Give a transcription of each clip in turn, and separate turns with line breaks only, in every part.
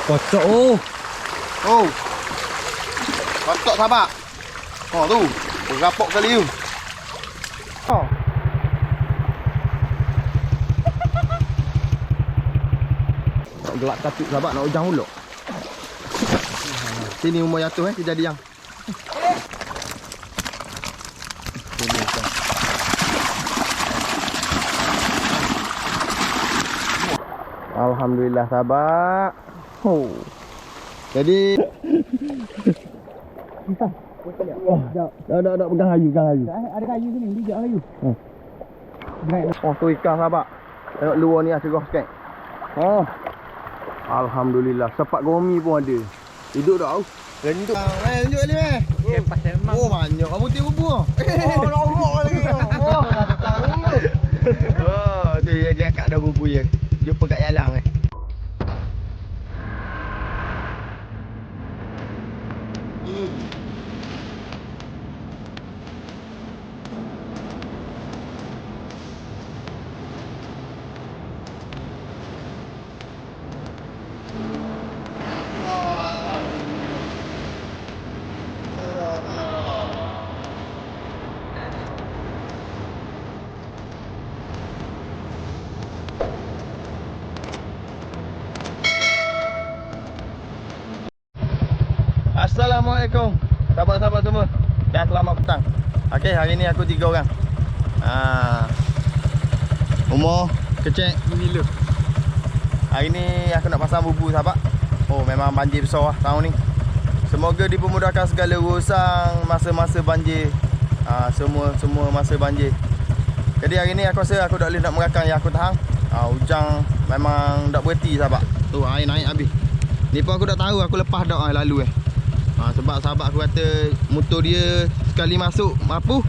Kocok oh.
Oh. Kocok sahabat. Oh tu. Berapok kali tu. Oh. Nak gelak katuk sahabat nak ujang ulok. Sini umur jatuh kejadian. Alhamdulillah sahabat. Oh. Jadi dah pegang kayu.
Ada kayu sini, bijak kayu.
Oh tu ikan sahabat. Tengok luar ni cerah sikit. Oh. Alhamdulillah, sepak gomi pun ada. Hidup tak tahu. Renduk. Tunjuk ni
Pasal memang.
Oh banyak kamu tiap bubu. Oh lorok lagi. Oh, tu dia kat dah bubu je. Jumpa kat jalan Assalamualaikum sahabat-sahabat semua dan selamat petang. Okey, hari ni aku 3 orang. Umur kecil Mila. Hari ni aku nak pasang bubu sahabat. Oh memang banjir besar lah tahun ni. Semoga dipermudahkan segala urusan masa-masa banjir. Semua masa banjir. Jadi hari ni aku rasa aku tak boleh nak merakang yang aku tahan. Hujang memang tak berhenti sahabat. Tu air naik habis. Ni pun aku tak tahu aku lepas dak lalu sebab sahabat aku kata motor dia sekali masuk mapuh,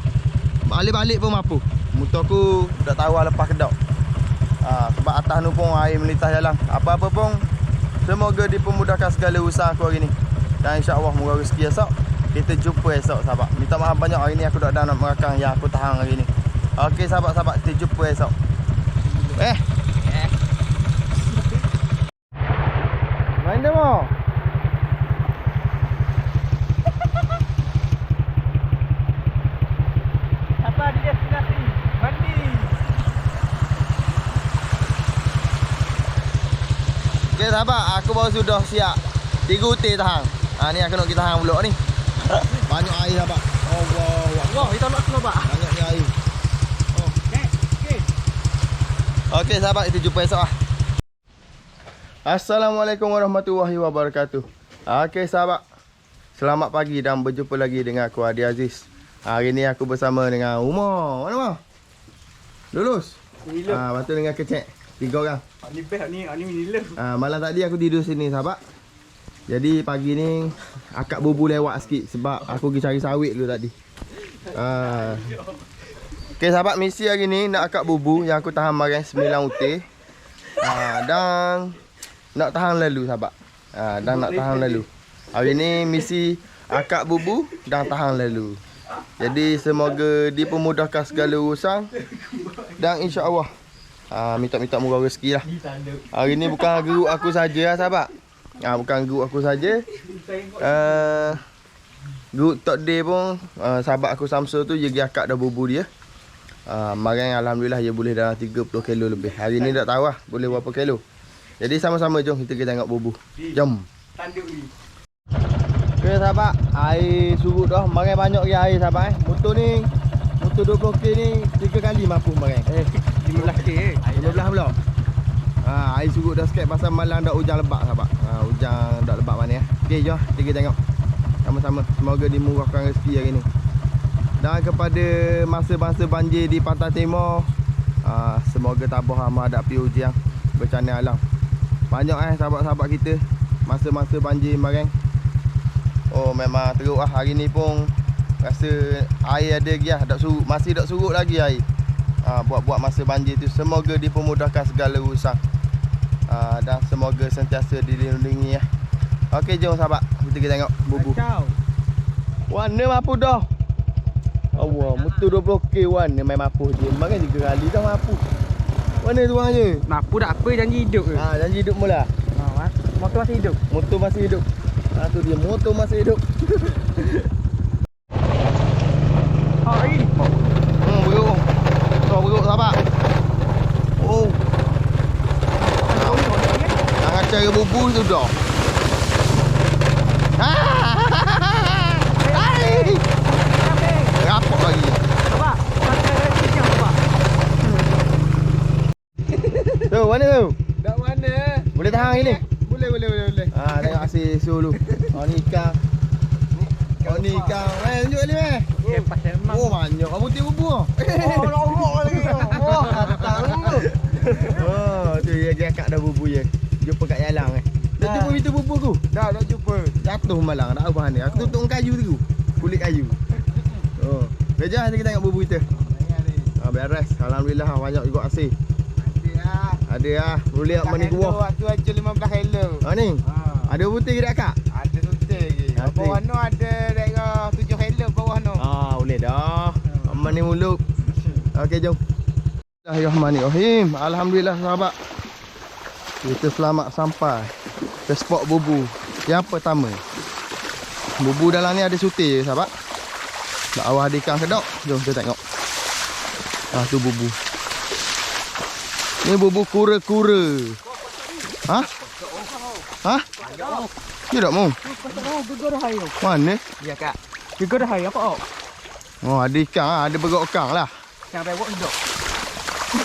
balik-balik pun mapuh. Motor aku tak tahu lepas ke dak. Sebab atas tu pun air melintas jalan. Apa-apa pun semoga dipermudahkan segala usaha aku hari ni. Dan insya-Allah moga rezeki esok. Kita jumpa esok sahabat. Minta maaf banyak hari ni aku tak ada nak merakang yang aku tahan hari ni. Okey sahabat-sahabat, kita jumpa esok. Main demo.
Apa di destinasi? Mandi.
Okey sahabat, aku baru sudah siap 3 utir tahan. Ni aku nak kita tahan pulak ni. Banyak air sahabat.
Wah, kita nak sahabat.
Banyaknya air.
Okey.
Okey sahabat, kita jumpa esok lah. Assalamualaikum warahmatullahi wabarakatuh. Okey sahabat, selamat pagi dan berjumpa lagi dengan aku Adi Aziz. Hari ni aku bersama dengan Umar. Mana Umar? Lulus? Lepas tu dengan Kecek. 3 orang.
Ni best ni Mila.
Malam tadi aku tidur sini sahabat. Jadi pagi ni akak bubu lewat sikit sebab aku pergi cari sawit dulu tadi. Okey sahabat, misi hari ni nak akak bubu yang aku tahan marin 9 utir. Dan nak tahan lalu sahabat. Hari ni misi akak bubu dan tahan lalu. Jadi semoga dipermudahkan segala urusan. Dan insya-Allah minta moga rezeki lah. Hari ni bukan geruk aku saja sahabat. Bukan geruk aku saja. Geruk Tok Day pun sahabat aku Samsul tu dia pergi akak dah bubu dia. Marin alhamdulillah dia boleh dalam 30 kilo lebih. Hari ni tak tahu lah boleh berapa kilo. Jadi sama-sama jom kita tengok bubu. Jom.
Tanduk ni.
Okey sahabat, air surut dah. Marin banyak lagi air sahabat Motor 20k ni 3 kali mampu marin.
15k
15 pula. Air surut dah sikit pasal malam dah hujan lebat sahabat. Hujan dah lebat mana Okey jom kita tengok sama-sama. Semoga dimurahkan rezeki hari ni. Dan kepada masa-masa banjir di Pantai Timur, semoga tabah menghadapi ujian bencana alam. Banyak sahabat-sahabat kita masa-masa banjir marin. Oh memang teruk lah. Hari ni pun rasa air ada lagi lah. Masih tak surut lagi air. Buat-buat masa banjir tu. Semoga dipermudahkan segala urusan. Dan semoga sentiasa dilindungi lah. Okey jom sahabat, kita tengok bubu. Warna mapu dah. Allah, motor 20k warna main mapu je. Makan 3 kali dah mapu. Mana tuangnya?
Mapu tak apa, janji hidup ke?
Janji hidup mula.
Motor masih hidup.
Motor masih hidup. Ah tu dia, motor masih hidup.
Hai.
Beruk. So beruk sahabat. Oh. Jangan cara bubu tu dah. Hai. Rapok lagi.
Bapak, pakai cincang bapak.
Tu mana tu?
Dak mana?
Boleh tahan ini?
Boleh.
Ah, tengok asyik sulu. Oh ni ikan. Oh ni ikan. Tunjuk ni weh.
Lepas emang.
Oh banyak. Kamu tengok bubu. Oh lorok lagi. Oh tahu. Oh tu dia kat dah bubu je. Jumpa kat jalan Dah jumpa pintu bubu aku.
Dah jumpa.
Jatuh malang tak apa ni. Aku tutup kayu tu. Kulit kayu. Oh. Beja kita tengok bubu kita. Ah beres. Alhamdulillah banyak juga asyik. Ada ah. Boleh apa ni gua.
Waktu aja 15 kilo.
Oh ni. Ada putih ke kak?
Ada tutai lagi. Bawah no ada daerah 7 kilo bawah no.
Ah, boleh dah. Aman ni muluk. Okey, jom. Bismillahirrahmanirrahim. Alhamdulillah sahabat. Kita selamat sampai ke spot bubu yang pertama. Bubu dalam ni ada sutir je sahabat. Bawah ada ikan kedok. Jom kita tengok. Ah tu bubu. Ni bubu kura-kura. Ha? Ha? Tidak mau.
Gegar dah hai.
Mana?
Ya kak. Gegar dah hai apa?
Oh, ada ikan ah, ada berok ikan lah.
Sampai buat hidup.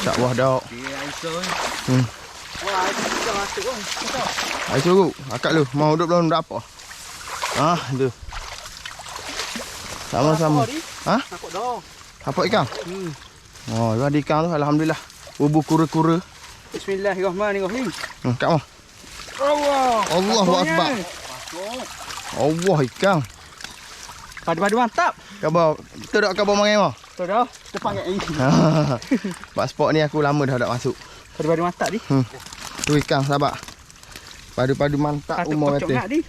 Tak wah dah.
Dia aisyah. Wah, kita masuk kan.
Air suruh. Akak lu mau duduk belum tak apa. Ah, tu. Sama-sama. Ha?
Takut dah.
Apa ikan? Oh, ada ikan tu alhamdulillah. Bubu kura-kura.
Bismillahirrahmanirrahim.
Kat mah.
Allah.
Allahu akbar. Allah ikan.
Padu-padu mantap.
Khabar. Kita dak khabar marai mah.
Tu dah. Depan kat ini.
Bak spot ni aku lama dah tak masuk.
Padu-padu mantap ni.
Tu ikan sahabat. Padu-padu mantap umur kata.
Ni.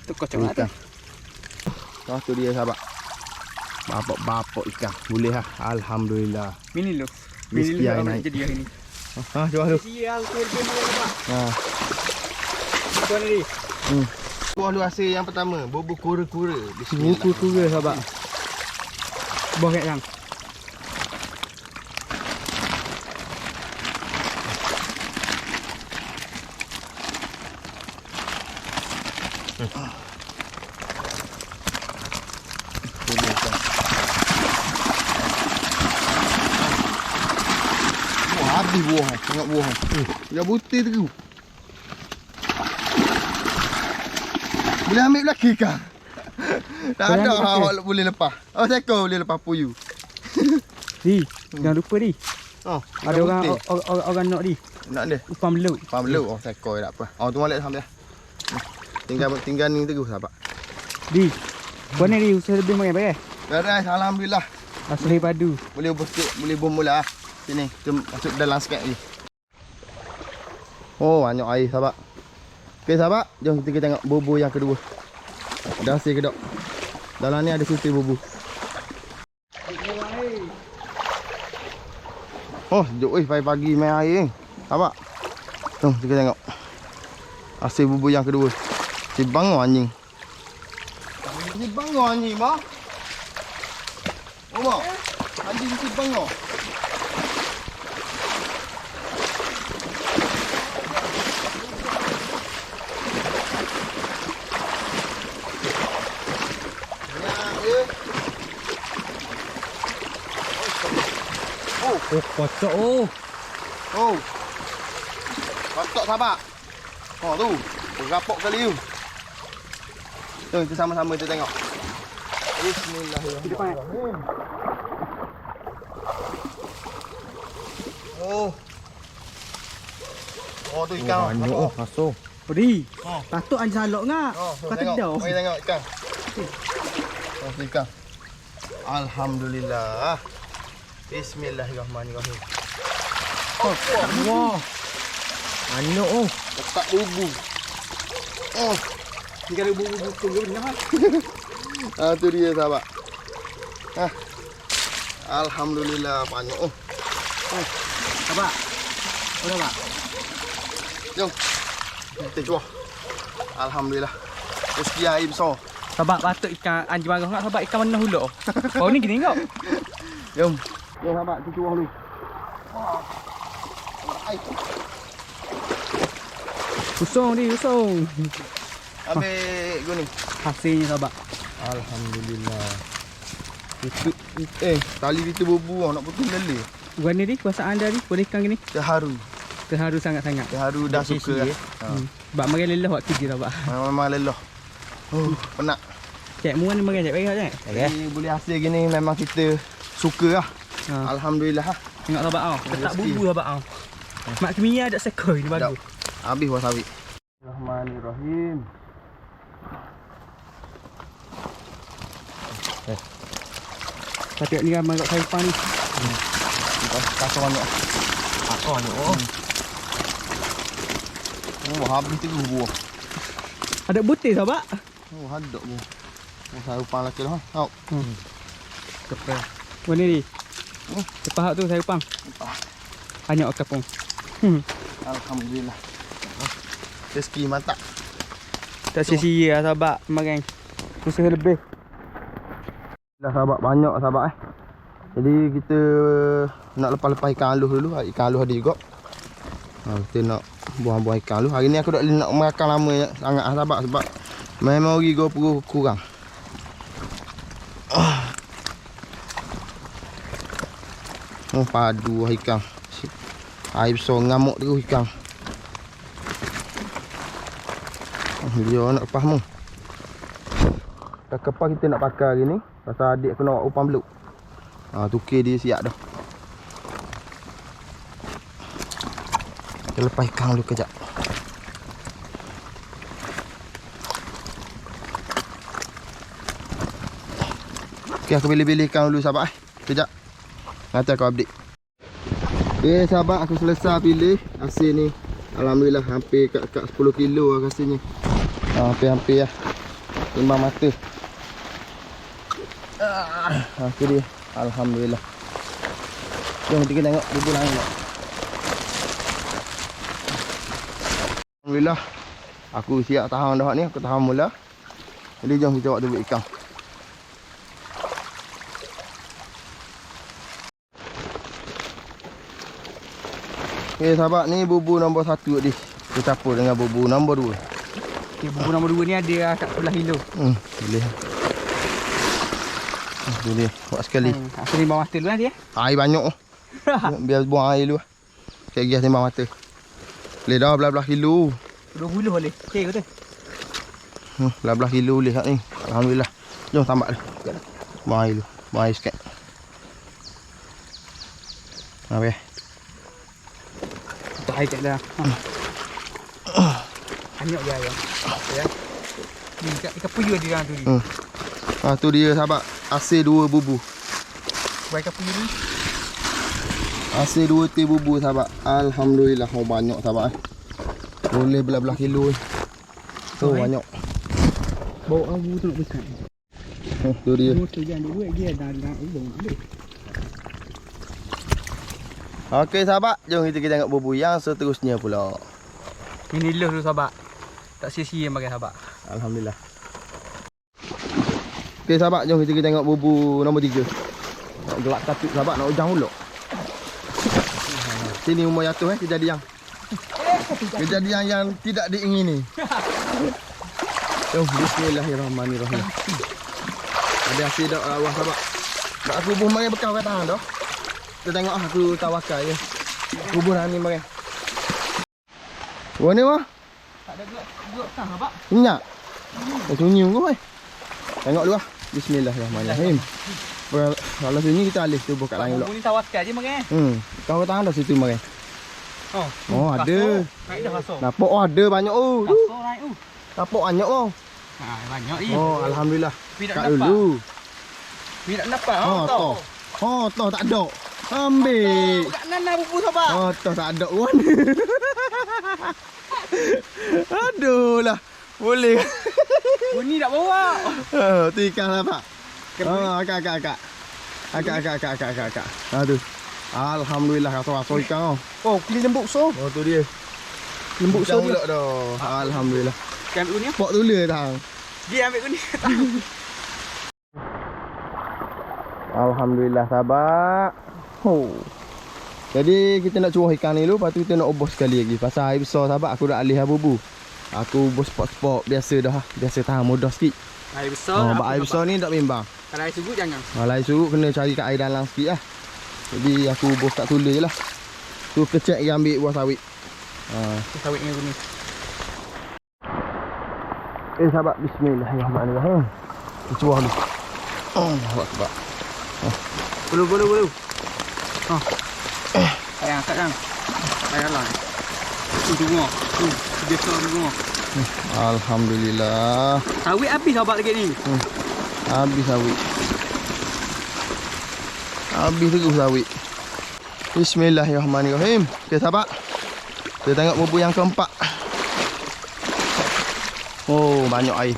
Tu kocok nak tu.
Ah tu dia sahabat. Bapak ikan. Boleh lah. Alhamdulillah.
Mini lu.
Rezeki hari
lu
naik.
jadi hari ni.
Ha, jual tu.
Sial tu dia bapak.
Ha.
Tuan ni.
Buah lu hasil yang pertama, bubu kura-kura.
Buku kura sahabat. Buah kat yang.
Wah, habis buah. Tengok buah. Dia butir tu. Boleh ambil lagi kah? Tak
Boleh
ada
ambil lagi?
awak boleh lepas. Oh, seekor boleh lepas puyu.
Di, jangan lupa di.
Oh,
Ada orang nak di.
nak dia.
Upam belut.
Faham belum? Oh, seekor tak apa. Oh, tu molek sampai. Tinggal ni terus sahabat.
Di. Kau ni di usaha lebih makan pakai.
Beres, alhamdulillah.
Asli padu.
Boleh bersikit, boleh bombola lah. Sini, kita masuk dalam sikit lagi. Oh, banyak air sahabat. Okey sahabat, jom kita tengok bubu yang kedua. Dah hasil kedok. Dalam ni ada sutir bubu. Oh, sejuk pagi-pagi main air ni. Sahabat. Jom kita tengok. Hasil bubu yang kedua. Si bangun anjing. Si bangun anjing, mak. Oh, mak. Anjing si bangun.
Oh, kocok oh.
Oh. Kotak sahabat. Oh tu. Berapok kali tu. Jom kita sama-sama kita tengok. Bismillahirrahmanirrahim. Oh. Oh tu ikan.
Banyak oh, masuk. Odi.
Oh.
Patut anjing salok ngak.
Oh,
Kata
tengok.
dah.
Mari tengok ikan. Oh tu ikan. Alhamdulillah. Bismillahirrahmanirrahim.
Oh, wah. Banyak oh.
Letak bubu. Oh.
Tinggal bubu-bubu tunggu benar.
Ah tu dia sahabat. Ah. Alhamdulillah banyak oh.
Apa? Udah, Pak.
Jom. Kita cuah. Alhamdulillah. Rezeki air besar.
Sabak patut ikan anjing marah nak sabak ikan mana huluk. Kau ni gini kau.
Jom. Jom sahabat cuci orang dulu.
Usung ni, usung.
Ambil gua ni.
Hasilnya sabak.
Alhamdulillah. Itu tali kita berbuah nak potong lele.
Bukan ni kuasa anda ni boleh ikan gini.
Terharu.
Terharu sangat-sangat.
Terharu dah suka.
Sebab makan lelah waktu dia sabak.
Memang lelah. Penat.
Cek muan ni makan cek baik tak?
Jadi boleh hasil gini memang kita suka lah. Alhamdulillah lah.
Tengok sabak kau. Ketak bubu sabak kau. Mak kimia ada sekoi ni bagus.
Habis wasabi. Bismillahirrahmanirrahim.
Patut ni ramai kat sayupan ni.
Kasar banyak. Akar ni. Oh, habis tu buah.
Ada butir sabak.
Oh, hadap buah. Oh, sayupan lelaki lah. Tau.
Kepel. Mana ni? Cepat tu sayupan. Banyak kapung.
Alhamdulillah. Rezeki mantap.
Tak sia-sia lah sabak makan. Usaha lebih.
Dah sahabat banyak sahabat Jadi kita nak lepas-lepas ikan aluh dulu. Ikan aluh ada juga. Kita nak buang-buang ikan aluh. Hari ni aku tak boleh nak makan lama sangat sahabat sebab memang giga perut kurang. Oh padu ikan. Air besar ngamuk terus ikan. Dia nak lepas mu. Dah kepah kita nak pakai hari ni. Pasal adik aku nak buat umpan beluk. Tukar dia siap dah. Kita lepas ikan dulu kejap. Okay, aku pilih-pilih ikan dulu sahabat Kejap. Nanti aku update. Okay sahabat, aku selesai pilih. Hasil ni alhamdulillah hampir kat 10 kilo lah hasilnya. Hampir-hampir lah. Timbang mata. Itu dia. Alhamdulillah. Jom kita tengok bubur lain pula. Alhamdulillah. Aku siap tahan dah ni. Aku tahan mula. Jadi jom kita buat bubur ikan. Okay sahabat, ni bubur nombor 1 ni. Kita campur dengan bubur nombor 2.
Okay, bubur nombor 2 ni ada kat sebelah kilo.
Boleh. Boleh buat sekali.
Aku timbang mata dulu nanti
Air banyak. Biar buang air dulu. Cek gas timbang mata. Boleh dah belah-belah kilo.
20 boleh. Okey kata.
Belah-belah kilo boleh kat ni. Alhamdulillah. Jom tambah dah. Buang air dulu. Buang air sikit. Okey.
Tak air kat dah. Banyak dia ayam. Ya. Ni ikan puyuh dia dalam tu ni.
Tu dia sahabat. Hasil 2 bubur.
Buat ikan puyuh ni.
Hasil 2 teh bubur sahabat. Alhamdulillah. Banyak sahabat Boleh belah-belah kilo ni. Banyak.
Bawa abu tu nak besar.
Tu dia.
Motor jangan buat dia dah ubung ambil.
Okey sahabat, jom kita tengok bubur yang seterusnya pula.
Ini leh dulu sahabat. Tak sia-sia makan sahabat.
Alhamdulillah. Okey sahabat, jom kita tengok bubur nombor 3. Nak gelap katuk sahabat, nak ujang pula. Sini umur jatuh kejadian. Kejadian yang tidak diingini. Bismillahirrahmanirrahim. Ada hasil dak awak sahabat. Tak aku bubuh makan bekal kat tangan dah. Kita tengok aku tawakal je. Bubur ni makan. Wah ni wah.
Tak ada gelap tang sahabat.
Minyak. Sunyi kau Tengok dulu lah. Bismillahirrahmanirrahim. Kalau sunyi kita alih tubuh kat lain pula.
Bubur ni tawakal je makan.
Kau kat tangan dah situ makan. Oh ada.
Naik dah rasa.
Nampak ada banyak
Rasa naik
Nampak banyak
banyak ni.
Alhamdulillah.
Tapi nak
Kat
dapat.
dulu.
Tapi nak dapat.
Toh tak ada. Ambil.
Kat nana bubur sahabat.
Toh tak ada pun. Aduh lah. Boleh.
Bunyi tak bawa.
Tu ikan lah pak. Akak. Tu. Alhamdulillah rasa ikan.
Oh, pilih lembut so.
Tu dia.
Lembut so
pula dah. Alhamdulillah.
Dia ambil kuning.
Pok tula tang.
Dia ambil kuning.
Alhamdulillah sahabat. Jadi kita nak curah ikan ni dulu, lepas tu kita nak obos sekali lagi. Pasal air besar sahabat, aku dah alih bubu. Aku obos spot-spot biasa dah. Biasa tahan mudah sikit.
Air besar.
Air besar ni tak bimbang.
Kalau air surut jangan.
Kalau air surut kena cari kat air dalam sikit lah. Jadi aku obos kat tula je lah. Tu kecek dia ambil buah sawit.
Sawit dengan kuning.
Sahabat, bismillahirrahmanirrahim. Kita curah dulu. Allahu akbar.
Bulu. Ayang angkat kan. Ayang lah. Tu tengok. Tu biasa tengok.
Alhamdulillah.
Sawit habis sahabat lagi ni.
Habis sawit. Habis terus sawit. Bismillahirrahmanirrahim. Okay sahabat, kita tengok bubur yang keempat. Oh, banyak air.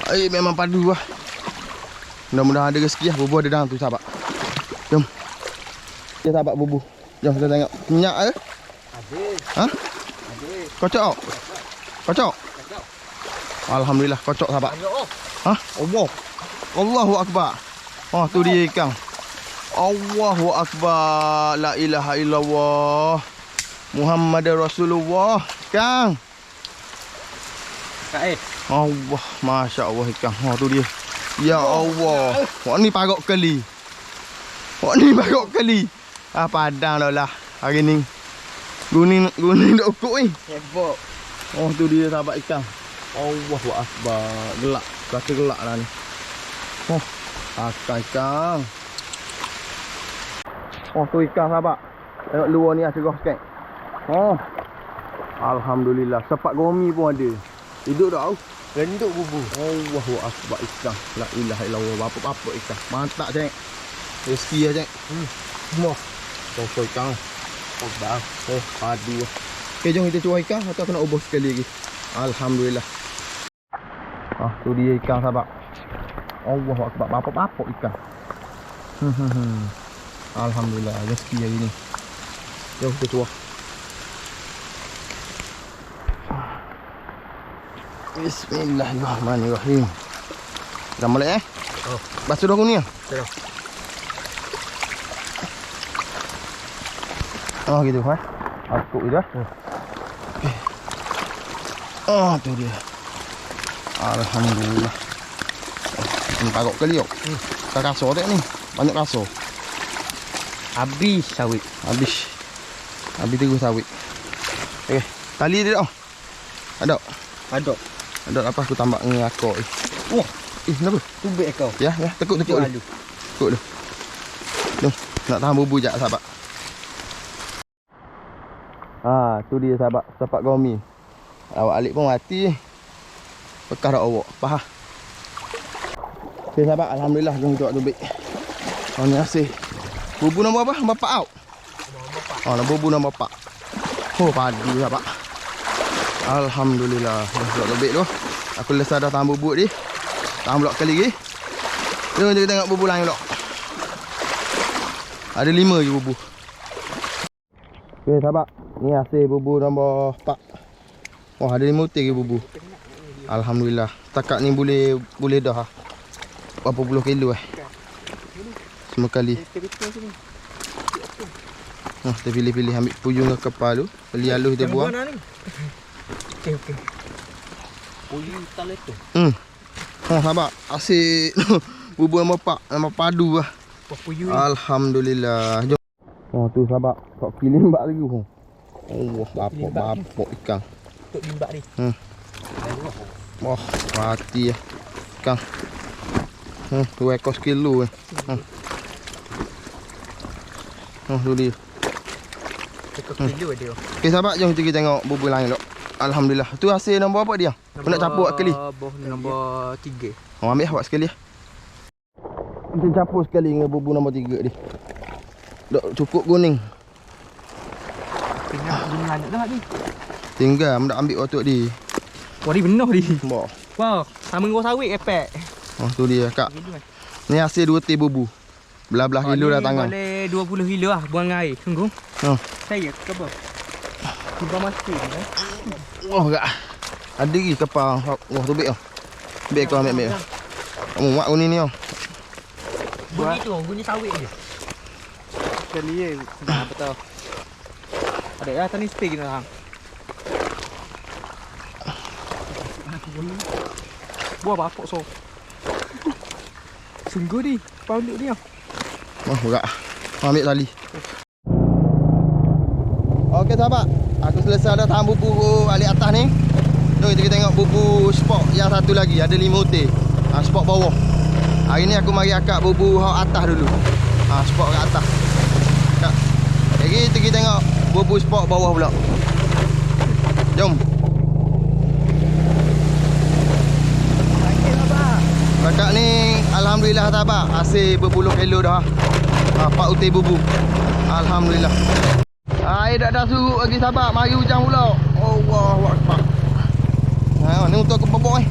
Air memang padu lah. Mudah-mudahan ada rezeki lah. Bubur ada dalam tu sahabat. Jom. Okay sahabat, bubur. Jom kita tengok. Minyak ke?
Ada.
Ha?
Ada.
Kocok? Kocok? Alhamdulillah, kocok sahabat. Ha? Allah. Allahu akbar. Oh, tu dia ikan. Allahu akbar. La ilaha illallah. Muhammad Rasulullah. Kang.
Kak
Allah, Masya Allah ikan. Oh, tu dia. Ya Allah. Wak ni parok kali. Padang dah lah hari ni. Guning dah ukuk ni.
Hebok.
Oh, tu dia sahabat ikan. Allahu akbar. Gelak. Kata gelak lah ni. Oh, ikan. Oh, tu ikan sahabat. Tengok luar ni lah cerah sikit. Oh. Alhamdulillah. Sepak gomi pun ada. Hidup tak tau?
Renduk bubur.
Allahu akbar ikan. La ilaha illallah. Apa-apa ikan. Mantap cek. Rezeki lah cek. Semua. Toko ikan. Oh, dah. Oh, padu. Okay, jom kita cuba ikan. Atau aku nak ubah sekali lagi. Alhamdulillah. Tu dia ikan sahabat. Allahu akbar. Apa-apa ikan. Alhamdulillah. Rezeki hari ni. Jom kita cuba. Bismillahirrahmanirrahim. Dah molek basuh dah kuning.
Dah.
Oh gitu Aku je dah. Okey. Oh tu dia. Alhamdulillah. Ni parok kali yuk. Tak kasar tak ni. Banyak kasar.
Habis sawit.
Habis terus sawit. Okey. Tali dia dah. Ada apa aku tambah dengan akak ni. Wah, kenapa?
Tubik kau.
Ya, tekuk dulu. Tekuk dulu. Jom, nak tahan bubur jap sahabat. Tu dia sahabat, sepak gomi. Awak alik pun mati. Bekas dah awak, faham? Okay sahabat, alhamdulillah jom kita buat tubik. Terima kasih. Bubur nombor apa? Bapak out. Bubur nombor 4. Oh, padu sahabat. Alhamdulillah. Buat lebih tu. Aku lesar dah tahan bubuk ni. Tahan pula kali lagi. Jom kita tengok bubur lain pula. Ada 5 je bubur. Okay sahabat. Ni hasil bubur nombor 4. Wah, ada 5 utir ke bubur. Alhamdulillah. Takat ni boleh dah. Berapa puluh kilo semua kali. Kita pilih-pilih ambil puyung ke kepala tu. Beli halus dia buang.
Okey. Puyung talet tu.
Sahabat, asyik bubur nombor 4, nombor padu lah.
Puyung.
Alhamdulillah. Jom. Tu sahabat, kau pilih limbak lagi. Bapak ikan.
Untuk limbak ni.
Wah, mati lah ikan. 2 ekor sekilo tu dia.
Kilo dia.
Okay sahabat, jom kita tengok bubur lain dok. Alhamdulillah. Tu hasil nombor apa dia? Aku nak campur sekali.
Nombor 3.
Ambil awak sekali lah. Kita campur sekali dengan bubur nombor 3 ni. Dok cukup kuning.
Tinggal guna dah ni.
Tinggal nak ambil waktu di.
Wah, ni benar ni.
Wah,
sama dengan sawit kepek.
tu dia kak. Ni hasil 2 teh bubur. Belah-belah kilo dah tangan.
Boleh 20 kilo lah buang air. Tunggu. Saya ke apa? Tiba mati kan.
Oh kak. Ada lagi kapal. Wah, tu baik ah. Baik kau ambil. Muat guni ni ah.
Bunyi tu, bunyi sawit je.
Sekali je. Dah betul. Ada ya tadi stay kita hang. Buah bapak so. Sungguh ni, panduk ni ah.
Oh, berat. Ambil tali. Okey sahabat, aku selesai dah tahan bubu alik atas ni. Jom kita tengok bubu spot yang satu lagi. Ada 5 hotel. Spot bawah. Hari ni aku mari akak bubu hak atas dulu. Spot kat atas. Kak. Lagi kita tengok bubu spot bawah pula. Jom. Kakak ni alhamdulillah sahabat, hasil berpuluh kilo dah. 4 hotel bubu. Alhamdulillah. Air dah surut lagi sahabat, mari hujan pula. Allahu akbar. Ni untuk aku bobok ni.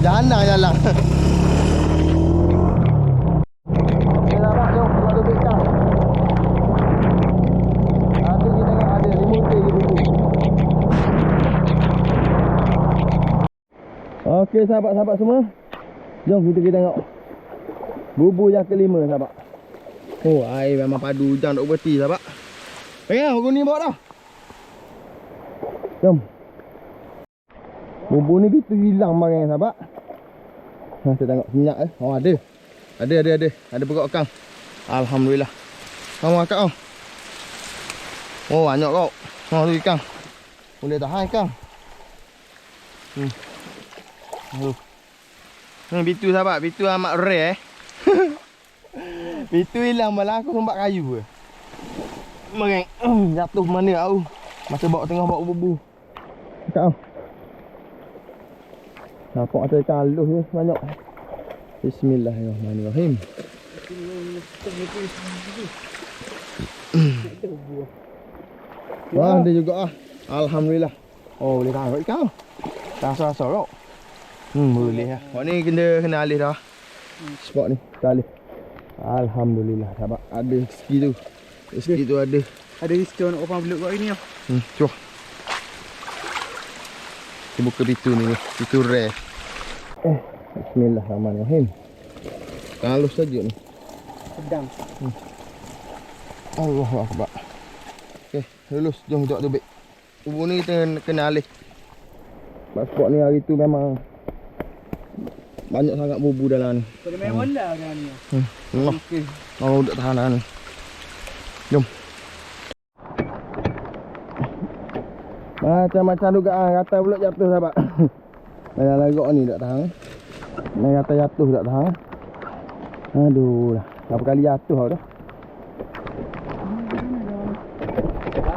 Jana jalan. Okey sahabat, jom buat tubik kang. Tu kita tengok ada 5 hotel di bubu. Okey sahabat-sahabat semua. Jom kita tengok bubu yang kelima sahabat. Oh, air memang padu hujan tak berhenti sahabat. Tengok bubu ni bawa dah. Jom. Bubu ni betul hilang barang sahabat. Kita tengok minyak ada. Ada pokok kang. Alhamdulillah. Kamu akak kau. Oh, banyak kau. Tu ikan. Boleh tahan ikan. Ni bitu sahabat, bitu amat rare Bitu hilang malah aku sumbat kayu ke. Mereng jatuh mana tahu. Masa bawa tengah bawa bubu. Akak kau. Nampak ada ikan halus ni banyak. Bismillahirrahmanirrahim. Wah, ada juga ah. Alhamdulillah. Oh, boleh tangkap ikan. Rasa-rasa kau. Boleh lah. Wak ni kena alih dah. Spot ni, kita alih. Alhamdulillah sahabat. Ada rezeki tu. Rezeki tu ada.
Ada rezeki nak open beluk kat ini ah.
Cuh. Kita buka pintu ni. Pintu rare. Bismillahirrahmanirrahim. Halus saja ni.
Sedang.
Allahu akbar. Okey, lulus. Jom kita buat tubik. Bubu ni kita kena alih. Sebab spot ni hari tu memang banyak sangat bubu dalam ni.
Kau main bola kan ni.
Allah. Oh, dah tahan dah ni. Jom. Macam-macam dugaan kata pula jatuh sahabat. Banyak lagak ni tak tahan. Main kata jatuh tak tahan. Aduh lah. Berapa kali jatuh tau dah.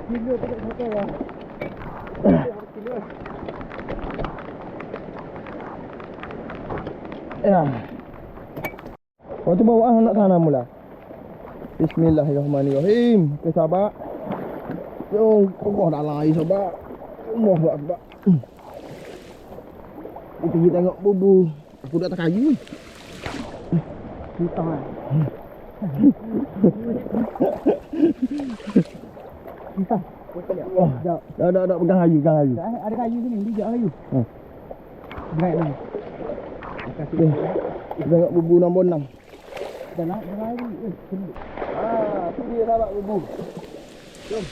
Kilo tak sampai lah. Ya. Kau tu bawa nak tanam mula. Bismillahirrahmanirrahim. Okey sahabat. Jom, Allah dah lari sahabat. Allahu akbar. Kita pergi tengok bubu. Aku dah tak kayu ni.
Hitam kan. Hitam.
Wah, dah pegang kayu, pegang kayu.
Ada kayu sini, bijak kayu. Baik ni.
Okey. Kita tengok bubu nombor 6.
Dah nak lari.
Tu dia sahabat bubu. Jom.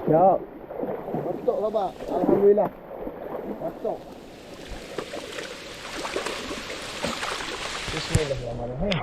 Siap. Masuk sahabat. Alhamdulillah. Masuk. Bismillahirrahmanirrahim.